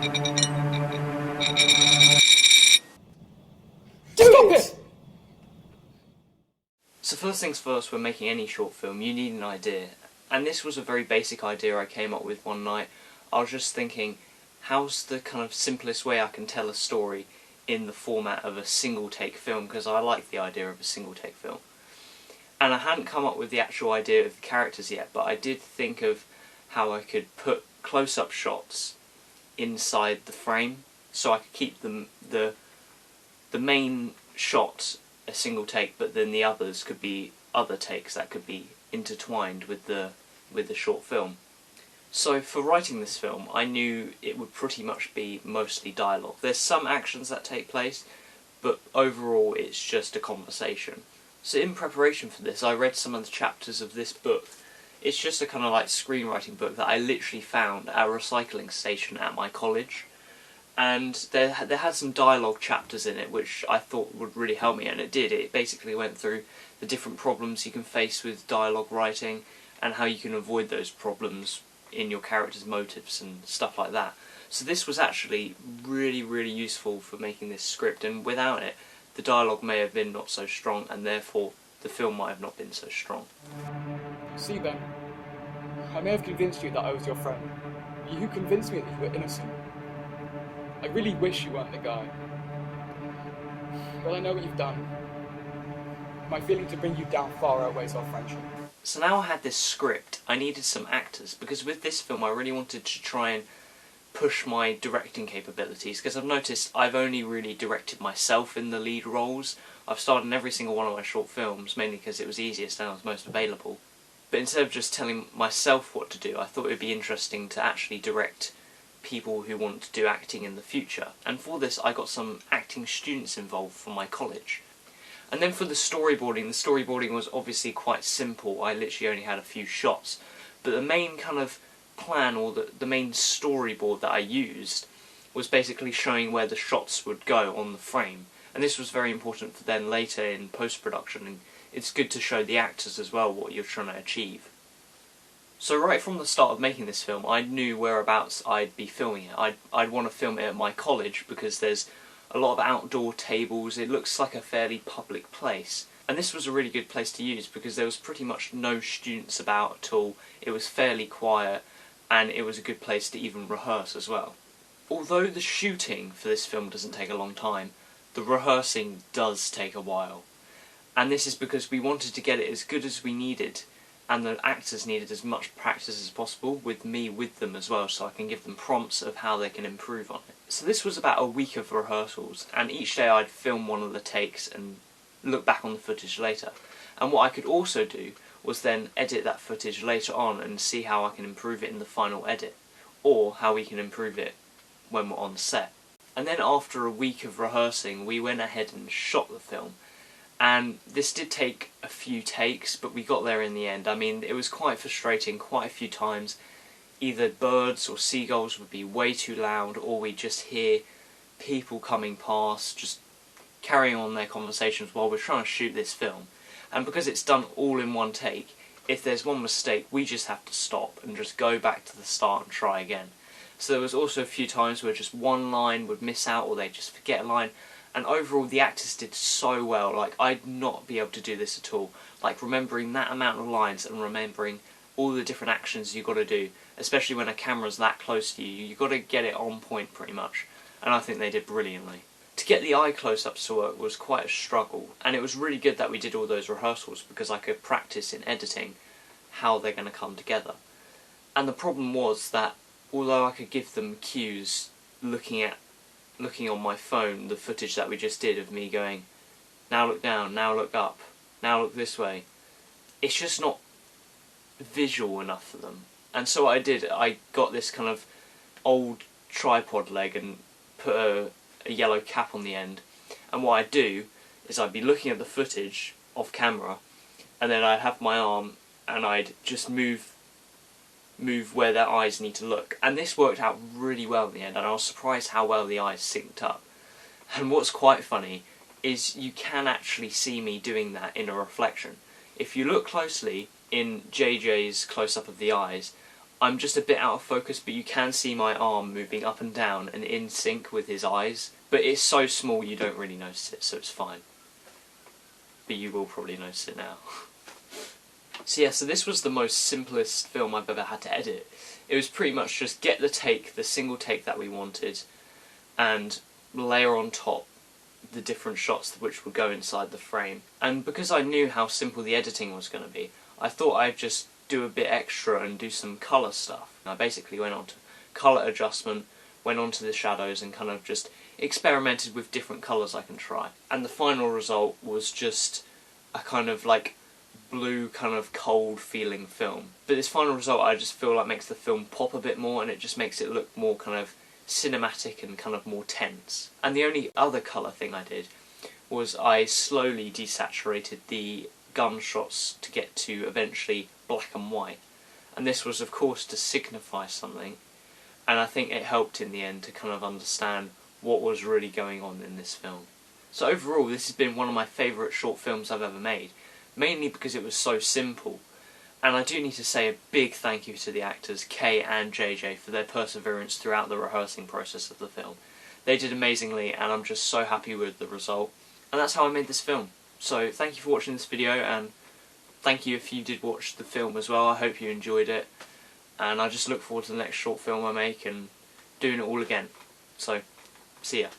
Stop it! So first things first, when making any short film, you need an idea. And this was a very basic idea I came up with one night. I was just thinking, how's the kind of simplest way I can tell a story in the format of a single take film, because I like the idea of a single take film. And I hadn't come up with the actual idea of the characters yet, but I did think of how I could put close-up shots inside the frame, so I could keep them the main shot a single take, but then the others could be other takes that could be intertwined with the short film. So for writing this film, I knew it would pretty much be mostly dialogue. There's some actions that take place, but overall it's just a conversation. So in preparation for this, I read some of the chapters of this book. It's just a kind of like screenwriting book that I literally found at a recycling station at my college. And there had some dialogue chapters in it which I thought would really help me, and it did. It basically went through the different problems you can face with dialogue writing and how you can avoid those problems in your character's motives and stuff like that. So this was actually really, really useful for making this script, and without it, the dialogue may have been not so strong, and therefore the film might have not been so strong. See then, I may have convinced you that I was your friend. You convinced me that you were innocent. I really wish you weren't the guy. But I know what you've done. My feeling to bring you down far outweighs our friendship. So now I had this script, I needed some actors, because with this film I really wanted to try and push my directing capabilities, because I've noticed I've only really directed myself in the lead roles. I've starred in every single one of my short films, mainly because it was easiest and I was most available. But instead of just telling myself what to do, I thought it would be interesting to actually direct people who want to do acting in the future. And for this I got some acting students involved from my college. And then for the storyboarding was obviously quite simple. I literally only had a few shots. But the main kind of plan, or the main storyboard that I used, was basically showing where the shots would go on the frame. And this was very important for then later in post-production, and it's good to show the actors as well what you're trying to achieve. So right from the start of making this film, I knew whereabouts I'd be filming it. I'd want to film it at my college because there's a lot of outdoor tables. It looks like a fairly public place. And this was a really good place to use because there was pretty much no students about at all. It was fairly quiet, and it was a good place to even rehearse as well. Although the shooting for this film doesn't take a long time, the rehearsing does take a while. And this is because we wanted to get it as good as we needed, and the actors needed as much practice as possible, with me with them as well, so I can give them prompts of how they can improve on it. So this was about a week of rehearsals, and each day I'd film one of the takes and look back on the footage later. And what I could also do was then edit that footage later on and see how I can improve it in the final edit, or how we can improve it when we're on set. And then after a week of rehearsing, we went ahead and shot the film. And this did take a few takes, but we got there in the end. I mean, it was quite frustrating quite a few times. Either birds or seagulls would be way too loud, or we'd just hear people coming past, just carrying on their conversations while we're trying to shoot this film. And because it's done all in one take, if there's one mistake, we just have to stop and just go back to the start and try again. So there was also a few times where just one line would miss out, or they'd just forget a line. And overall the actors did so well. Like, I'd not be able to do this at all. Like, remembering that amount of lines and remembering all the different actions you've got to do, especially when a camera's that close to you, you've got to get it on point pretty much. And I think they did brilliantly. To get the eye close-ups to work was quite a struggle, and it was really good that we did all those rehearsals because I could practice in editing how they're going to come together. And the problem was that although I could give them cues looking on my phone, the footage that we just did of me going, now look down, now look up, now look this way, it's just not visual enough for them. And so what I did, I got this kind of old tripod leg and put a yellow cap on the end, and what I'd do is I'd be looking at the footage off camera, and then I'd have my arm and I'd just move where their eyes need to look. And this worked out really well in the end, and I was surprised how well the eyes synced up. And what's quite funny is you can actually see me doing that in a reflection. If you look closely in JJ's close-up of the eyes, I'm just a bit out of focus, but you can see my arm moving up and down and in sync with his eyes. But it's so small you don't really notice it, so it's fine. But you will probably notice it now. So yeah, so this was the most simplest film I've ever had to edit. It was pretty much just get the single take that we wanted, and layer on top the different shots which would go inside the frame. And because I knew how simple the editing was going to be, I thought I'd just do a bit extra and do some colour stuff. I basically went on to colour adjustment, went on to the shadows and kind of just experimented with different colours I can try. And the final result was just a kind of like blue, kind of cold feeling film. But this final result I just feel like makes the film pop a bit more, and it just makes it look more kind of cinematic and kind of more tense. And the only other colour thing I did was I slowly desaturated the gunshots to get to eventually black and white. And this was of course to signify something, and I think it helped in the end to kind of understand what was really going on in this film. So overall this has been one of my favourite short films I've ever made, mainly because it was so simple. And I do need to say a big thank you to the actors Kay and JJ for their perseverance throughout the rehearsing process of the film. They did amazingly, and I'm just so happy with the result. And that's how I made this film. So thank you for watching this video, and thank you if you did watch the film as well. I hope you enjoyed it, and I just look forward to the next short film I make and doing it all again. So, see ya.